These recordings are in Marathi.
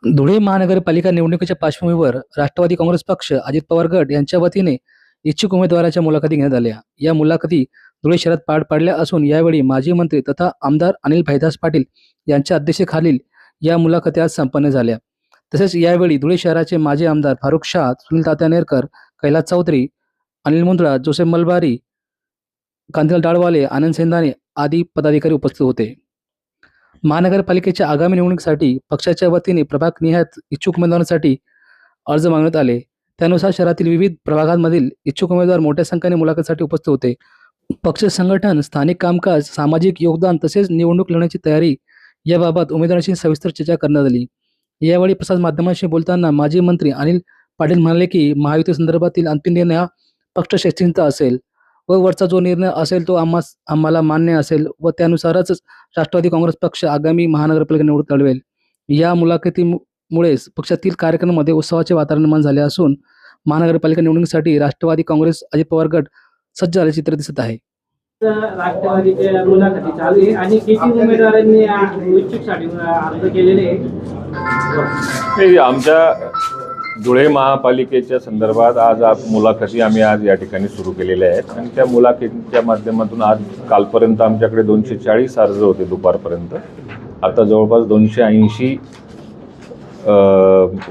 धुळे महानगरपालिका निवडणुकीच्या पार्श्वभूमीवर राष्ट्रवादी काँग्रेस पक्ष, अजित पवार गट यांच्या वतीने इच्छुक उमेदवारांच्या मुलाखती घेण्यात आल्या. या मुलाखती धुळे शहरात पार पडल्या असून यावेळी माजी मंत्री तथा आमदार अनिल भाईदास पाटील यांच्या अध्यक्षतेखालील या मुलाखती आज संपन्न झाल्या. तसेच यावेळी धुळे शहराचे माजी आमदार फारुख शाह, सुनील तात्या नेरकर, कैलास चौधरी, अनिल मुंद्रा, जोसेफ मलबारी, कांतीलाल डाळवाले, आनंद सेंदाने आदी पदाधिकारी उपस्थित होते. महानगरपालिकेच्या आगामी निवडणुकीसाठी पक्षाच्या वतीने प्रभागनिहाय इच्छुक उमेदवारांसाठी अर्ज मागण्यात आले. त्यानुसार शहरातील विविध प्रभागांमधील इच्छुक उमेदवार मोठ्या संख्येने मुलाखतीसाठी उपस्थित होते. पक्ष संघटन, स्थानिक कामकाज, सामाजिक योगदान तसेच निवडणूक लढण्याची तयारी याबाबत उमेदवारांशी सविस्तर चर्चा करण्यात आली. यावेळी प्रसार माध्यमांशी बोलताना माजी मंत्री अनिल पाटील म्हणाले की महायुती संदर्भातील अंतिम निर्णय हा पक्षश्रेष्ठींचा असेल व वरचा जो निर्णय असेल तो आम्हाला मान्य असेल व त्यानुसारच राष्ट्रवादी काँग्रेस पक्ष आगामी महानगरपालिका निवडणूक लढवेल. या मुलाखतीमुळे पक्षातील कार्यक्रमामध्ये उत्सवाचे वातावरण निर्माण झाले असून महानगरपालिका निवडणुकीसाठी राष्ट्रवादी काँग्रेस, अजित पवार गट सज्ज झाल्याचे चित्र दिसत आहे. राष्ट्रवादीच्या मुलाखती चालू आहे आणि किती उमेदवारांनी इच्छुकसाठी अर्ज केलेले आहे? आमच्या धुळे महापालिकेच्या संदर्भात आज मुलाखती आम्ही आज या ठिकाणी सुरू केलेल्या आहेत आणि त्या मुलाखतीच्या माध्यमातून आज कालपर्यंत आमच्याकडे 240 अर्ज होते दुपारपर्यंत. आता जवळपास 280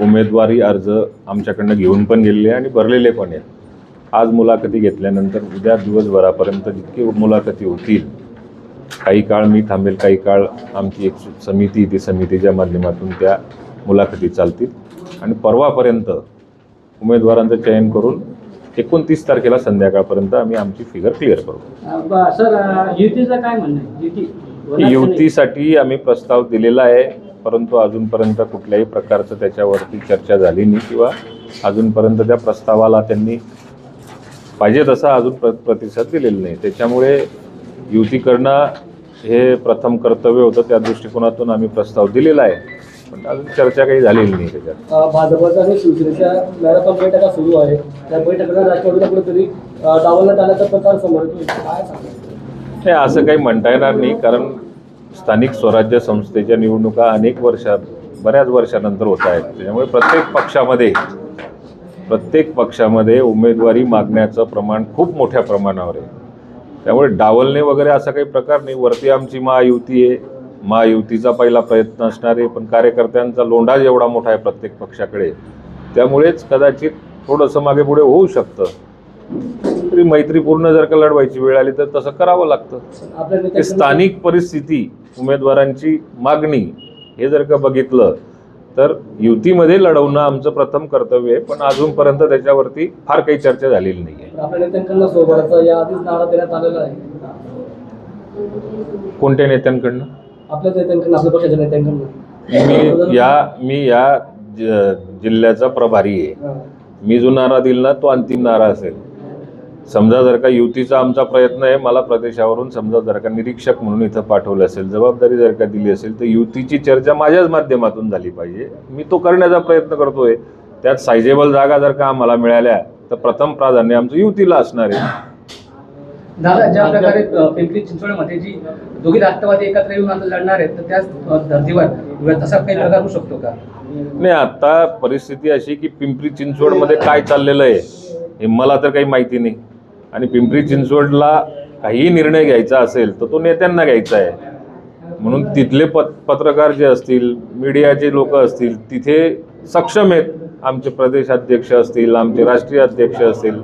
उमेदवारी अर्ज आमच्याकडनं घेऊन पण गेलेले आणि भरलेले पण आहेत. आज मुलाखती घेतल्यानंतर उद्या दिवसभरापर्यंत जितके मुलाखती होतील, काही काळ मी थांबेल, काही काळ आमची एक समिती, ती समितीच्या माध्यमातून त्या मुलाखती चालतील आणि परवापर्यंत उमेदवारांचं चयन करून 29 तारखेला संध्याकाळपर्यंत आम्ही आमची फिगर क्लिअर करू. सर, युतीचं काय म्हणणं आहे? युतीसाठी आम्ही प्रस्ताव दिलेला आहे, परंतु अजूनपर्यंत कुठल्याही प्रकारचं त्याच्यावरती चर्चा झाली नाही किंवा अजूनपर्यंत त्या प्रस्तावाला त्यांनी पाहिजे तसा अजून प्रतिसाद दिलेला नाही. त्याच्यामुळे युती करणं हे प्रथम कर्तव्य होतं. त्या दृष्टिकोनातून आम्ही प्रस्ताव दिलेला आहे, पण अजून चर्चा काही झालेली नाही त्याच्यात. भाजपचा आणि शिवसेनेच्या मॅरेथॉन बैठका सुरू आहे. त्या बैठकीला राष्ट्रवादीला कुठेतरी डावलण्यात आल्याचा प्रकार समोर येतो. काय सांगतो? हे असं काही म्हणता येणार नाही, कारण स्थानिक स्वराज्य संस्थेच्या निवडणुका बऱ्याच वर्षानंतर होत आहेत. त्याच्यामुळे प्रत्येक पक्षामध्ये उमेदवारी मागण्याचं प्रमाण खूप मोठ्या प्रमाणावर आहे. त्यामुळे डावलणे वगैरे असा काही प्रकार नाही. वरती आमची महायुती आहे, महायुतीचा पहिला प्रयत्न असणार आहे, पण कार्यकर्त्यांचा लोंढा एवढा मोठा आहे प्रत्येक पक्षाकडे, त्यामुळेच कदाचित थोडंसं मागे पुढे होऊ शकतं. तरी मैत्रीपूर्ण जर का लढवायची वेळ आली तर तसं करावं लागतं. स्थानिक परिस्थिती, उमेदवारांची मागणी हे जर का बघितलं तर युतीमध्ये लढवणं आमचं प्रथम कर्तव्य आहे, पण अजूनपर्यंत त्याच्यावरती फार काही चर्चा झालेली नाही आहे. आपल्या नेत्यांकडून सोबतचा या आधीच नारा देण्यात आलेला आहे. कोणत्या नेत्यांकडनं? आपल्या नेत्यांकडून, आपल्या पक्षाच्या नेत्यांकडून. मी या जिल्ह्याचा प्रभारी आहे. मी जो नारा दिला ना तो अंतिम नारा असेल. समजा जर का युतीचा आमचा प्रयत्न आहे, मला प्रदेशावरून समजा जर का निरीक्षक म्हणून इथं पाठवलं असेल, जबाबदारी जर का दिली असेल, तर युतीची चर्चा माझ्याच माध्यमातून झाली पाहिजे. मी तो करण्याचा प्रयत्न करतोय. त्यात सायझेबल जागा जर का आम्हाला मिळाल्या तर प्रथम प्राधान्य आमचं युतीला असणार आहे. दादा, ज्या प्रकारे पिंपरी चिंचवडमध्ये जी दोघी राष्ट्रवादी एकत्र येऊन आता लढणार आहेत, तर त्याच धर्तीवर तसा काही प्रकार होऊ शकतो का? नाही, आता परिस्थिती अशी की पिंपरी चिंचवडमध्ये काय चाललेलं आहे हे मला तर काही माहिती नाही आणि पिंपरी चिंचवडला काहीही निर्णय घ्यायचा असेल तर तो नेत्यांना घ्यायचा आहे. म्हणून तिथले पत्रकार जे असतील, मीडियाचे लोक असतील, तिथे सक्षम आहेत. आमचे प्रदेशाध्यक्ष असतील, आमचे राष्ट्रीय अध्यक्ष असतील,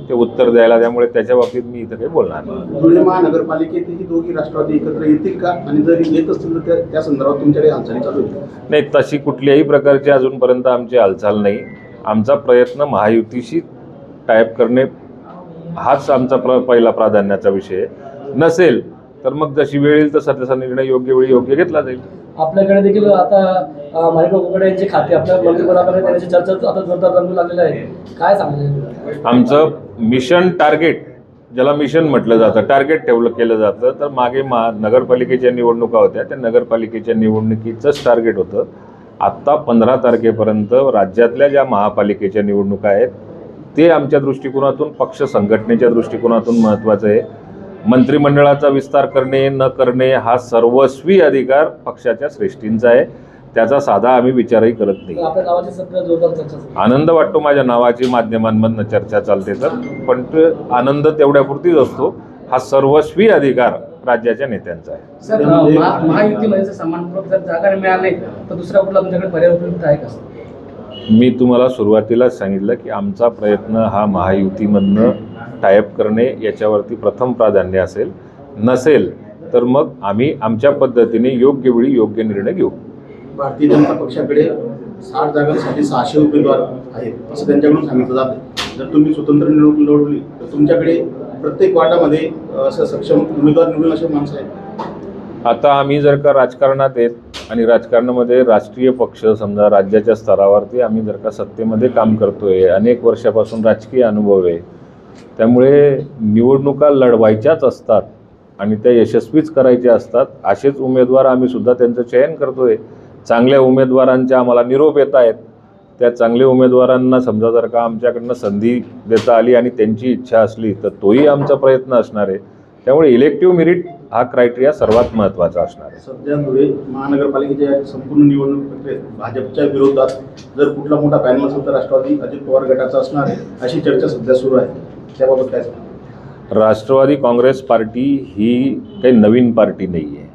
ते उत्तर द्यायला. त्यामुळे त्याच्या बाबतीत मी इथं काही बोलणार नाही. धुळे महानगरपालिकेत ही दोघी राष्ट्रवादी एकत्र येतील का, आणि जर येत असतील तर त्या संदर्भात तुमच्याकडे हालचाली चालू आहेत? नाही, तशी कुठल्याही प्रकारची अजूनपर्यंत आमची हालचाल नाही. आमचा प्रयत्न महायुतीशी टायप करणे हाच आमचा पहिला प्राधान्याचा विषय नसेल तर मग जशी वेळ येईल तसा तसा निर्णय योग्य वेळी योग्य घेतला जाईल. आपल्याकडे देखील आता माणिकराव कोकाटे यांचे खाते आपल्या मंत्रिपदाकडे देण्याची चर्चा आता जोरदार रंगू लागलेला आहे. काय सांगायचं? आमचं मिशन टार्गेट, ज्याला मिशन म्हटलं जातं, टार्गेट केलं जातं, तर मागे नगरपालिकेच्या निवडणुका होत्या, त्या नगरपालिकेच्या निवडणुकीचंच टार्गेट होतं. आत्ता 15 तारखेपर्यंत राज्यातल्या ज्या महापालिकेच्या निवडणुका आहेत ते आमच्या दृष्टिकोनातून, पक्ष संघटनेच्या दृष्टिकोनातून महत्त्वाचं आहे. मंत्रिमंडळाचा विस्तार करणे न करणे हा सर्वस्वी अधिकार पक्षाच्या श्रेष्ठींचा आहे त्याचा साधा आम्ही विचारही करत नाही. आपल्या गावाची सध्या जोरदार चर्चा सुरू आहे. आनंद वाटतो माझ्या नावाची माध्यमांमधनं चर्चा चालते तर, पण ते आनंद तेवढ्यापुरतीच असतो. हा सर्वस्वी अधिकार राज्याच्या नेत्यांचा आहे. सर महायुतीमध्ये जर सन्मानपूर्वक जर जागा मिळाली नाही तर दुसरा कुठला तुमच्याकडे पर्याय उपलब्ध आहे का? मी तुम्हाला सुरुवातीलाच सांगितलं की आमचा प्रयत्न हा महायुतीमधनं टायअप करणे याच्यावरती प्रथम प्राधान्य असेल. नसेल तर मग आम्ही आमच्या पद्धतीने योग्य वेळी योग्य निर्णय घेऊ. भारतीय जनता पक्षाकडे 60 जागांसाठी 600 उमेदवार आहेत असं त्यांच्याकडून सांगितलं जातं. जर तुम्ही स्वतंत्र निवडणूक लढवली तर तुमच्याकडे प्रत्येक वार्डामध्ये असं सक्षम उमेदवार निवडून असे माणसं आहेत. आता आम्ही जर का राजकारणात येत आणि राजकारणामध्ये राष्ट्रीय पक्ष समजा राज्याच्या स्तरावरती आम्ही जर का सत्तेमध्ये काम करतोय, अनेक वर्षापासून राजकीय अनुभव आहे, त्यामुळे निवडणुका लढवायच्याच असतात आणि त्या यशस्वीच करायच्या असतात. असेच उमेदवार आम्ही सुद्धा त्यांचं चयन करतोय. चांगल्या उमेदवारांच्या आम्हाला निरोप येत आहेत. त्या चांगल्या उमेदवारांना समजा जर का आमच्याकडनं संधी देता आली आणि त्यांची इच्छा असली तर तोही आमचा प्रयत्न असणार आहे. त्यामुळे इलेक्टिव्ह मेरिट हा क्रायटेरिया सर्वात महत्त्वाचा असणार आहे. सध्या धुळे महानगरपालिकेच्या संपूर्ण निवडणूक प्रक्रियेत भाजपच्या विरोधात जर कुठला मोठा पॅनल असेल तर राष्ट्रवादी अजित पवार गटाचा असणार आहे अशी चर्चा सध्या सुरू आहे. त्याबाबत काय सांगा? राष्ट्रवादी काँग्रेस पार्टी ही काही नवीन पार्टी नाही आहे.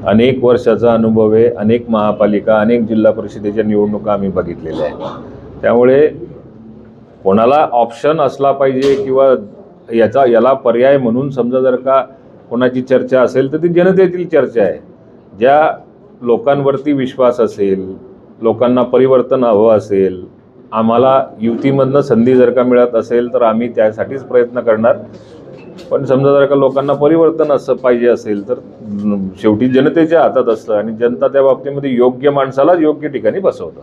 अनेक वर्षाचा अनुभव आहे. अनेक महापालिका, अनेक जिल्हा परिषदेच्या निवडणुका आम्ही बघितलेल्या आहेत. त्यामुळे कोणाला ऑप्शन असला पाहिजे किंवा याला पर्याय म्हणून समजा जर का कोणाची चर्चा असेल तर ती जनतेतील चर्चा आहे. ज्या लोकांवरती विश्वास असेल, लोकांना परिवर्तन हवं असेल, आम्हाला युतीमधनं संधी जर का मिळत असेल तर आम्ही त्यासाठीच प्रयत्न करणार. पण समजा जर का लोकांना परिवर्तन असं पाहिजे असेल तर शेवटी जनतेच्या हातात असतं आणि जनता त्या बाबतीमध्ये योग्य माणसाला योग्य ठिकाणी बसवतं.